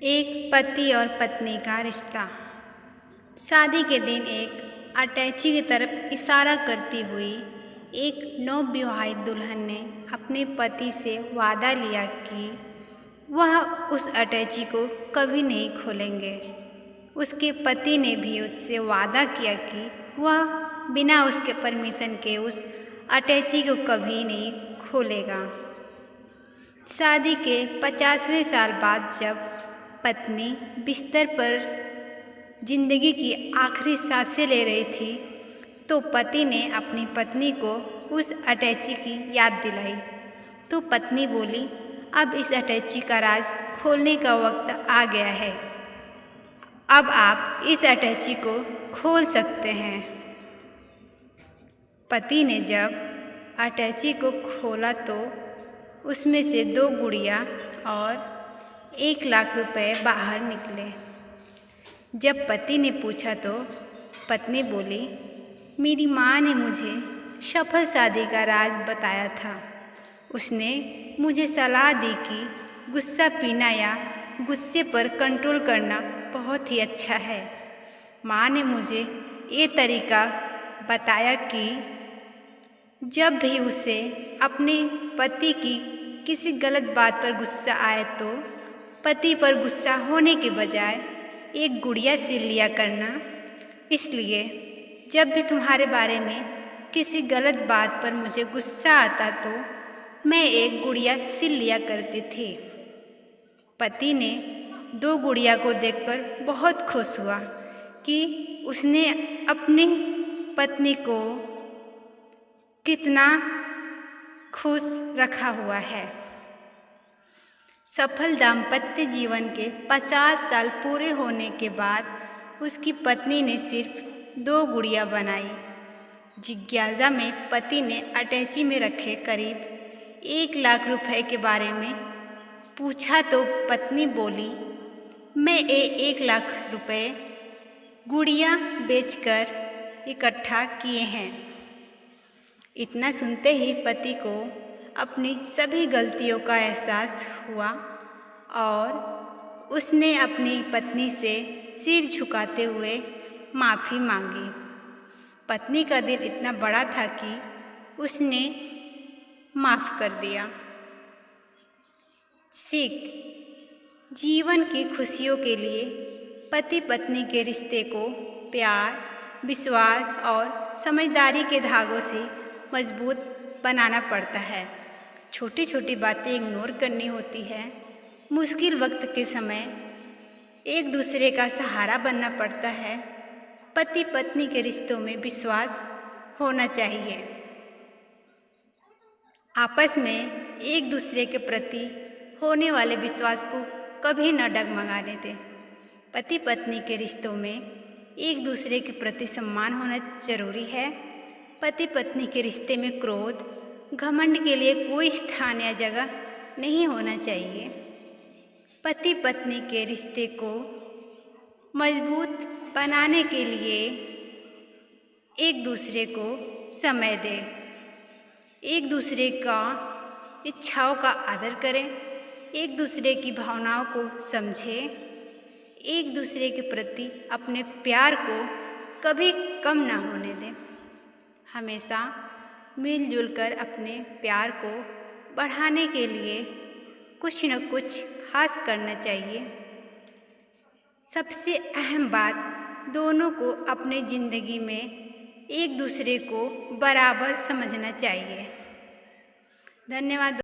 एक पति और पत्नी का रिश्ता। शादी के दिन एक अटैची की तरफ इशारा करती हुई एक नवविवाहित दुल्हन ने अपने पति से वादा लिया कि वह उस अटैची को कभी नहीं खोलेंगे। उसके पति ने भी उससे वादा किया कि वह बिना उसके परमिशन के उस अटैची को कभी नहीं खोलेगा। शादी के 50वें साल बाद जब पत्नी बिस्तर पर जिंदगी की आखिरी सांसें ले रही थी तो पति ने अपनी पत्नी को उस अटैची की याद दिलाई। तो पत्नी बोली, अब इस अटैची का राज खोलने का वक्त आ गया है। अब आप इस अटैची को खोल सकते हैं। पति ने जब अटैची को खोला तो उसमें से 2 गुड़िया और 1 लाख रुपए बाहर निकले। जब पति ने पूछा तो पत्नी बोली, मेरी माँ ने मुझे सफल शादी का राज बताया था। उसने मुझे सलाह दी कि गुस्सा पीना या गुस्से पर कंट्रोल करना बहुत ही अच्छा है। माँ ने मुझे ये तरीका बताया कि जब भी उसे अपने पति की किसी गलत बात पर गुस्सा आए तो पति पर गुस्सा होने के बजाय एक गुड़िया सिल लिया करना। इसलिए जब भी तुम्हारे बारे में किसी गलत बात पर मुझे गुस्सा आता तो मैं एक गुड़िया सिल लिया करती थी। पति ने 2 गुड़िया को देखकर बहुत खुश हुआ कि उसने अपनी पत्नी को कितना खुश रखा हुआ है। सफल दाम्पत्य जीवन के 50 साल पूरे होने के बाद उसकी पत्नी ने सिर्फ 2 गुड़िया बनाई। जिज्ञासा में पति ने अटैची में रखे करीब 1 लाख रुपए के बारे में पूछा तो पत्नी बोली, मैं 1 लाख रुपए गुड़िया बेचकर इकट्ठा किए हैं। इतना सुनते ही पति को अपनी सभी गलतियों का एहसास हुआ और उसने अपनी पत्नी से सिर झुकाते हुए माफ़ी मांगी। पत्नी का दिल इतना बड़ा था कि उसने माफ़ कर दिया। सीख: जीवन की खुशियों के लिए पति पत्नी के रिश्ते को प्यार, विश्वास और समझदारी के धागों से मजबूत बनाना पड़ता है। छोटी छोटी बातें इग्नोर करनी होती है। मुश्किल वक्त के समय एक दूसरे का सहारा बनना पड़ता है। पति पत्नी के रिश्तों में विश्वास होना चाहिए। आपस में एक दूसरे के प्रति होने वाले विश्वास को कभी न डगमगाने दें। पति पत्नी के रिश्तों में एक दूसरे के प्रति सम्मान होना जरूरी है। पति पत्नी के रिश्ते में क्रोध, घमंड के लिए कोई स्थान या जगह नहीं होना चाहिए। पति पत्नी के रिश्ते को मजबूत बनाने के लिए एक दूसरे को समय दें, एक दूसरे का इच्छाओं का आदर करें, एक दूसरे की भावनाओं को समझें, एक दूसरे के प्रति अपने प्यार को कभी कम ना होने दें। हमेशा मिलजुल कर अपने प्यार को बढ़ाने के लिए कुछ न कुछ खास करना चाहिए। सबसे अहम बात, दोनों को अपनी ज़िंदगी में एक दूसरे को बराबर समझना चाहिए। धन्यवाद।